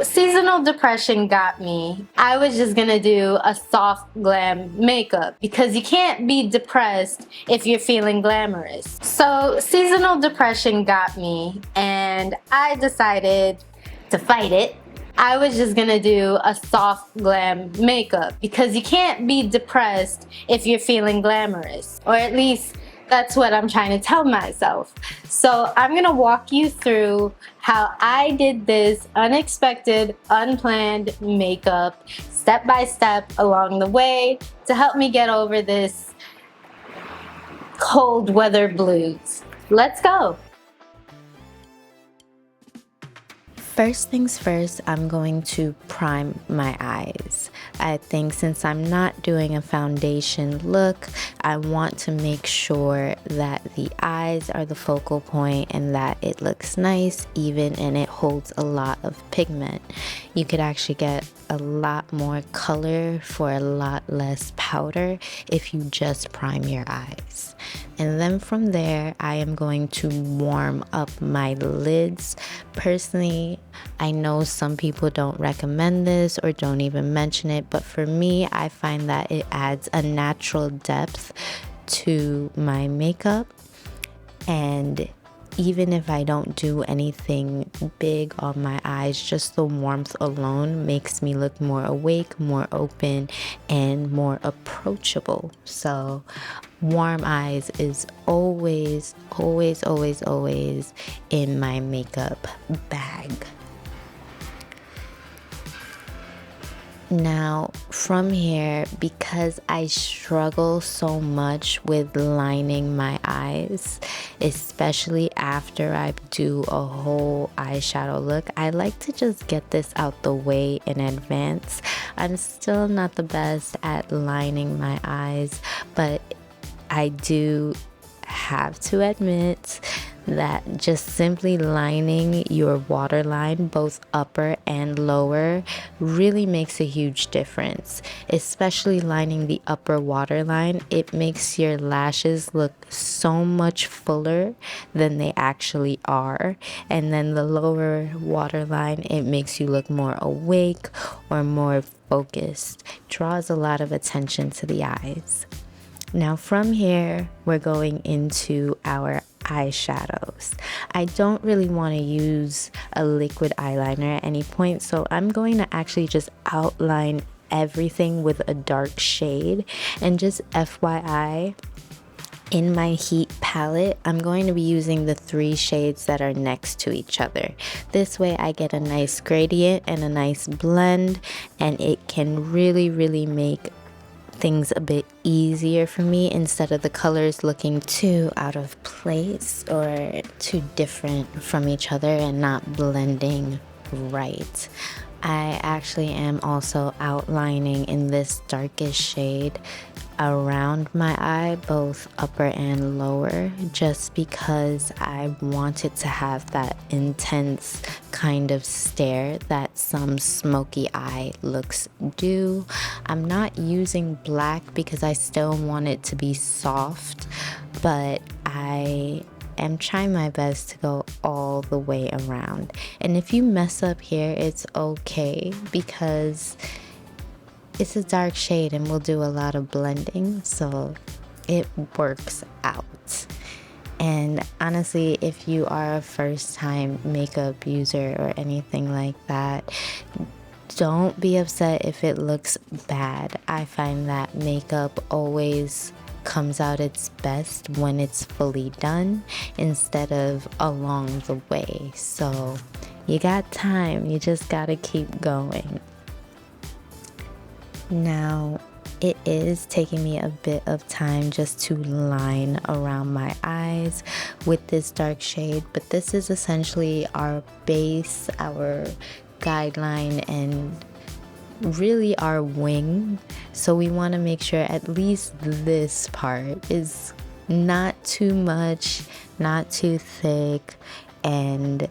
seasonal depression got me. I was just gonna do a soft glam makeup because you can't be depressed if you're feeling glamorous. So seasonal depression got me and I decided to fight it. I was just gonna do a soft glam makeup because you can't be depressed if you're feeling glamorous, or at least that's what I'm trying to tell myself. So I'm gonna walk you through how I did this unexpected, unplanned makeup step by step along the way to help me get over this cold weather blues. Let's go. First things first, I'm going to prime my eyes. I think since I'm not doing a foundation look, I want to make sure that the eyes are the focal point and that it looks nice, even, and it holds a lot of pigment. You could actually get a lot more color for a lot less powder if you just prime your eyes. And then from there, I am going to warm up my lids. Personally, I know some people don't recommend this or don't even mention it, but for me, I find that it adds a natural depth to my makeup. And even if I don't do anything big on my eyes, just the warmth alone makes me look more awake, more open, and more approachable. So warm eyes is always, always, always, always in my makeup bag. Now, from here, because I struggle so much with lining my eyes, especially after I do a whole eyeshadow look, I like to just get this out the way in advance. I'm still not the best at lining my eyes, but I do have to admit that just simply lining your waterline, both upper and lower, really makes a huge difference. Especially lining the upper waterline, it makes your lashes look so much fuller than they actually are. And then the lower waterline, it makes you look more awake or more focused. Draws a lot of attention to the eyes. Now from here, we're going into our eyeshadows. I don't really want to use a liquid eyeliner at any point, so I'm going to actually just outline everything with a dark shade. And just FYI, in my Heat palette, I'm going to be using the 3 shades that are next to each other. This way I get a nice gradient and a nice blend, and it can really, really make things a bit easier for me instead of the colors looking too out of place or too different from each other and not blending right. I actually am also outlining in this darkest shade around my eye, both upper and lower, just because I wanted to have that intense kind of stare that some smoky eye looks do. I'm not using black because I still want it to be soft, but I am trying my best to go all the way around. And if you mess up here, it's okay because it's a dark shade and we'll do a lot of blending, so it works out. And honestly, if you are a first-time makeup user or anything like that, don't be upset if it looks bad. I find that makeup always comes out its best when it's fully done instead of along the way. So you got time, you just gotta keep going. Now, it is taking me a bit of time just to line around my eyes with this dark shade, but this is essentially our base, our guideline, and really our wing. So we want to make sure at least this part is not too much, not too thick, and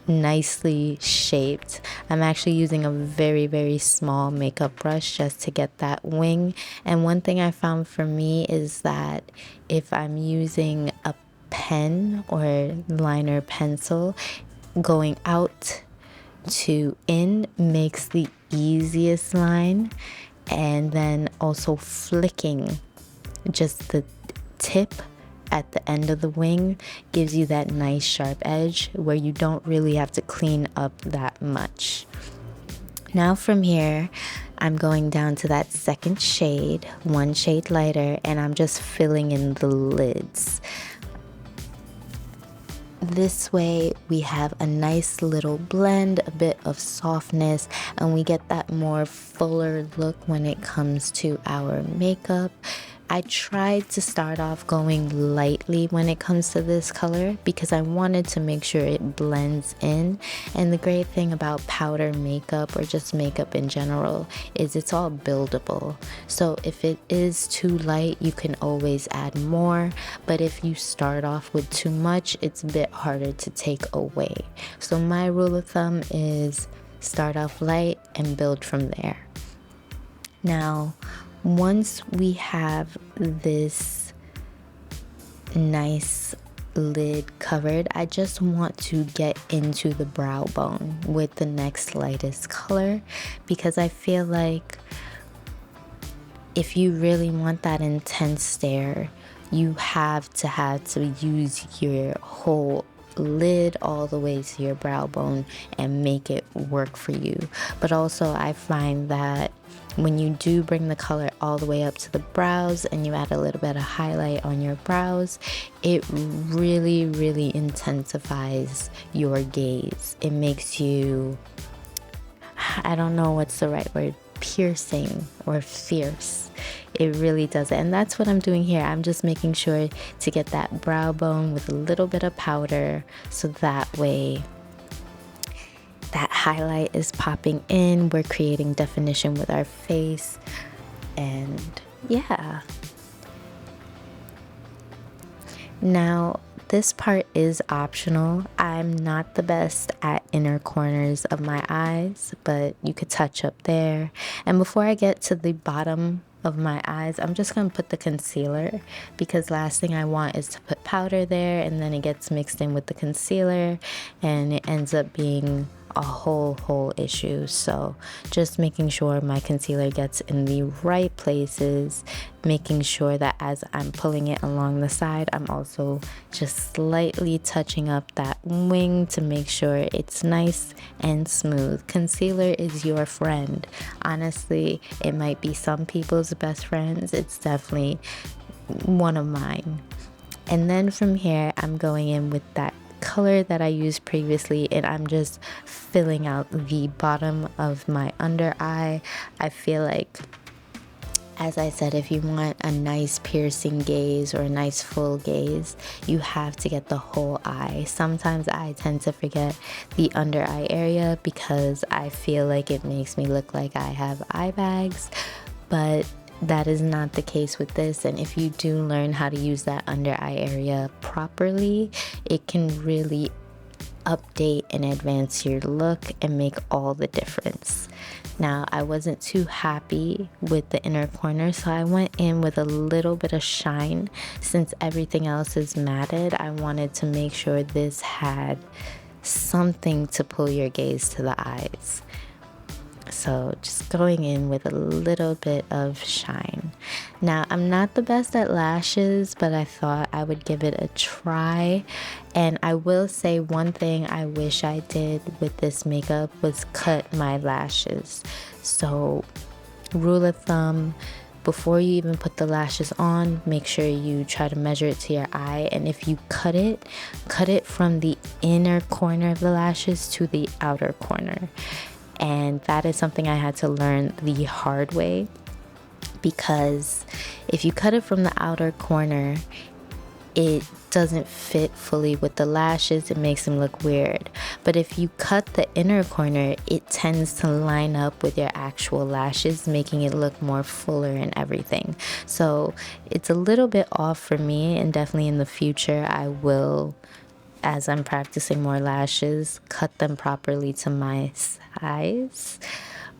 nicely shaped. I'm actually using a very, very small makeup brush just to get that wing. And one thing I found for me is that if I'm using a pen or liner pencil, going out to in makes the easiest line, and then also flicking just the tip at the end of the wing gives you that nice sharp edge where you don't really have to clean up that much. Now from here, I'm going down to that second shade, one shade lighter, and I'm just filling in the lids. This way we have a nice little blend, a bit of softness, and we get that more fuller look when it comes to our makeup. I tried to start off going lightly when it comes to this color because I wanted to make sure it blends in. And the great thing about powder makeup, or just makeup in general, is it's all buildable. So if it is too light, you can always add more. But if you start off with too much, it's a bit harder to take away. So my rule of thumb is start off light and build from there. Now, once we have this nice lid covered, I just want to get into the brow bone with the next lightest color, because I feel like if you really want that intense stare, you have to use your whole lid all the way to your brow bone and make it work for you. But also I find that when you do bring the color all the way up to the brows and you add a little bit of highlight on your brows, it really, really intensifies your gaze. It makes you, I don't know what's the right word, piercing or fierce. It really does it. And that's what I'm doing here. I'm just making sure to get that brow bone with a little bit of powder, so that way that highlight is popping in. We're creating definition with our face. And yeah. Now, this part is optional. I'm not the best at inner corners of my eyes, but you could touch up there. And before I get to the bottom of my eyes, I'm just gonna put the concealer, because last thing I want is to put powder there and then it gets mixed in with the concealer and it ends up being a whole issue. So just making sure my concealer gets in the right places, making sure that as I'm pulling it along the side, I'm also just slightly touching up that wing to make sure it's nice and smooth. Concealer is your friend. Honestly, it might be some people's best friends. It's definitely one of mine. And then from here, I'm going in with that color that I used previously, and I'm just filling out the bottom of my under eye. I feel like, as I said, if you want a nice piercing gaze or a nice full gaze, you have to get the whole eye. Sometimes I tend to forget the under eye area because I feel like it makes me look like I have eye bags, but that is not the case with this. And if you do learn how to use that under eye area properly, it can really update and advance your look and make all the difference. Now, I wasn't too happy with the inner corner, so I went in with a little bit of shine. Since everything else is matted, I wanted to make sure this had something to pull your gaze to the eyes. So just going in with a little bit of shine. Now, I'm not the best at lashes, but I thought I would give it a try. And I will say one thing I wish I did with this makeup was cut my lashes. So rule of thumb, before you even put the lashes on, make sure you try to measure it to your eye. And if you cut it from the inner corner of the lashes to the outer corner. And that is something I had to learn the hard way, because if you cut it from the outer corner, it doesn't fit fully with the lashes. It makes them look weird. But if you cut the inner corner, it tends to line up with your actual lashes, making it look more fuller and everything. So it's a little bit off for me, and definitely in the future I will, as I'm practicing more lashes, cut them properly to my size.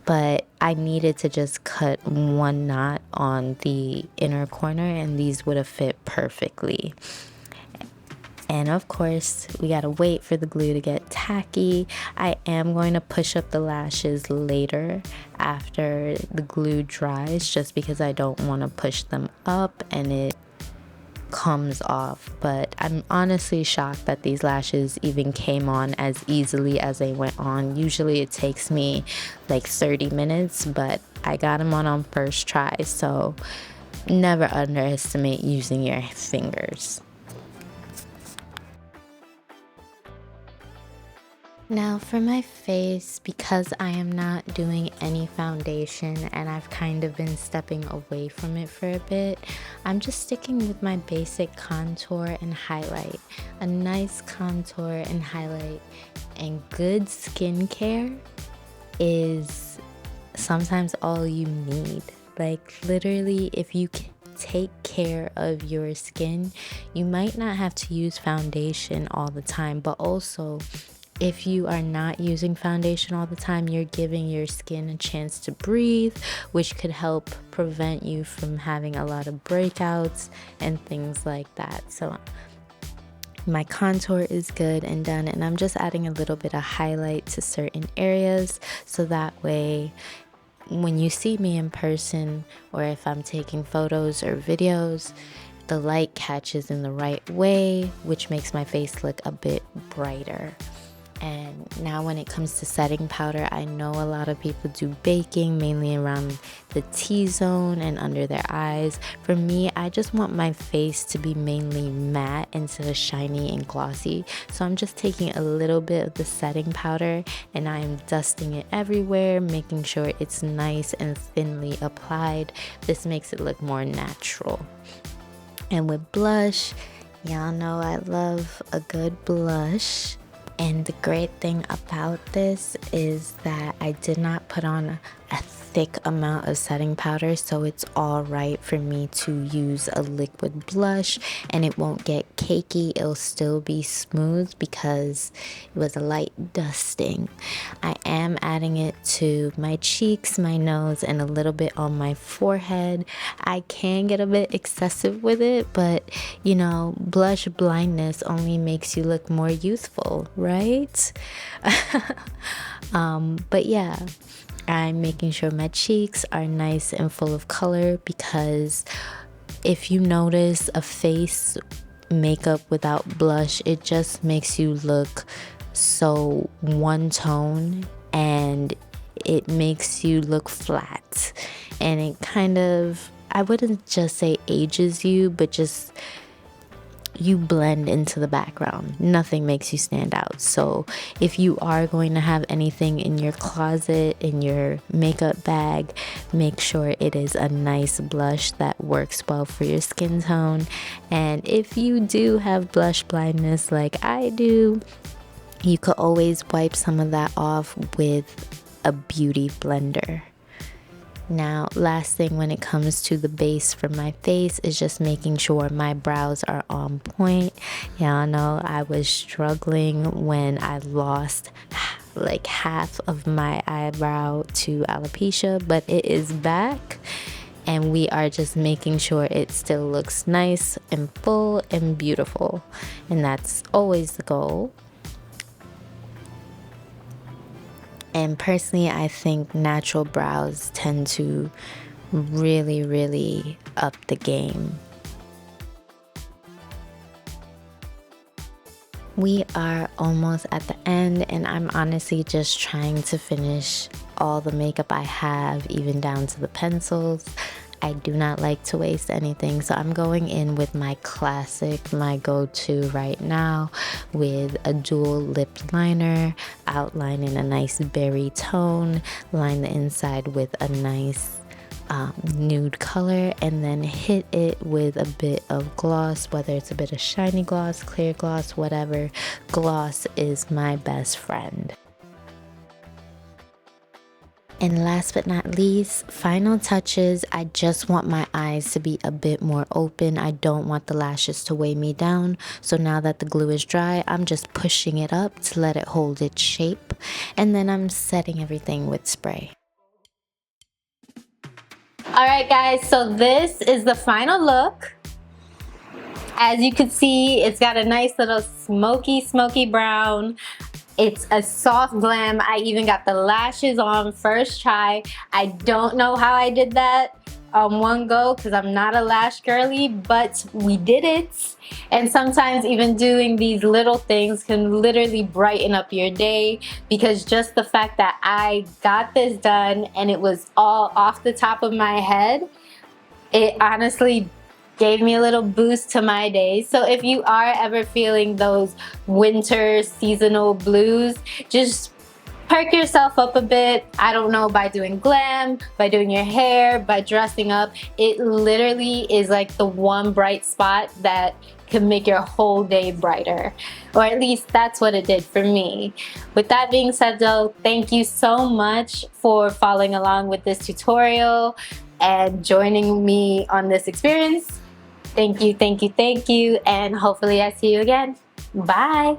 But I needed to just cut one knot on the inner corner, and these would have fit perfectly. And of course, we gotta wait for the glue to get tacky. I am going to push up the lashes later after the glue dries, just because I don't want to push them up and it comes off. But I'm honestly shocked that these lashes even came on as easily as they went on. Usually it takes me like 30 minutes, but I got them on first try, so never underestimate using your fingers. Now for my face, because I am not doing any foundation and I've kind of been stepping away from it for a bit, I'm just sticking with my basic contour and highlight. A nice contour and highlight and good skincare is sometimes all you need. Like literally, if you can take care of your skin, you might not have to use foundation all the time, but also if you are not using foundation all the time, you're giving your skin a chance to breathe, which could help prevent you from having a lot of breakouts and things like that. So my contour is good and done, and I'm just adding a little bit of highlight to certain areas, so that way when you see me in person, or if I'm taking photos or videos, the light catches in the right way, which makes my face look a bit brighter. And now when it comes to setting powder, I know a lot of people do baking, mainly around the T-zone and under their eyes. For me, I just want my face to be mainly matte instead of shiny and glossy. So I'm just taking a little bit of the setting powder and I am dusting it everywhere, making sure it's nice and thinly applied. This makes it look more natural. And with blush, y'all know I love a good blush. And the great thing about this is that I did not put on a thick amount of setting powder, so it's all right for me to use a liquid blush and it won't get cakey. It'll still be smooth because it was a light dusting. I am adding it to my cheeks, my nose, and a little bit on my forehead. I can get a bit excessive with it, but you know, blush blindness only makes you look more youthful, right? But yeah, I'm making sure my cheeks are nice and full of color, because if you notice a face makeup without blush, it just makes you look so one tone and it makes you look flat, and it kind of, I wouldn't just say ages you, but just you blend into the background. Nothing makes you stand out. So if you are going to have anything in your closet, in your makeup bag, make sure it is a nice blush that works well for your skin tone. And if you do have blush blindness like I do, you could always wipe some of that off with a beauty blender. Now, last thing when it comes to the base for my face is just making sure my brows are on point. Y'all know I was struggling when I lost like half of my eyebrow to alopecia, but it is back and we are just making sure it still looks nice and full and beautiful, and that's always the goal. And personally, I think natural brows tend to really up the game. We are almost at the end, and I'm honestly just trying to finish all the makeup I have, even down to the pencils. I do not like to waste anything, so I'm going in with my classic, my go-to right now, with a dual lip liner, outlining a nice berry tone, line the inside with a nice nude color, and then hit it with a bit of gloss, whether it's a bit of shiny gloss, clear gloss, whatever. Gloss is my best friend. And last but not least, final touches. I just want my eyes to be a bit more open. I don't want the lashes to weigh me down. So now that the glue is dry, I'm just pushing it up to let it hold its shape. And then I'm setting everything with spray. Alright guys, so this is the final look. As you can see, it's got a nice little smoky brown. It's a soft glam. I even got the lashes on first try. I don't know how I did that on one go because I'm not a lash girly, but we did it. And sometimes even doing these little things can literally brighten up your day, because just the fact that I got this done and it was all off the top of my head, it honestly gave me a little boost to my day. So if you are ever feeling those winter seasonal blues, just perk yourself up a bit. I don't know, by doing glam, by doing your hair, by dressing up. It literally is like the one bright spot that can make your whole day brighter. Or at least that's what it did for me. With that being said though, thank you so much for following along with this tutorial and joining me on this experience. Thank you, and hopefully I see you again. Bye!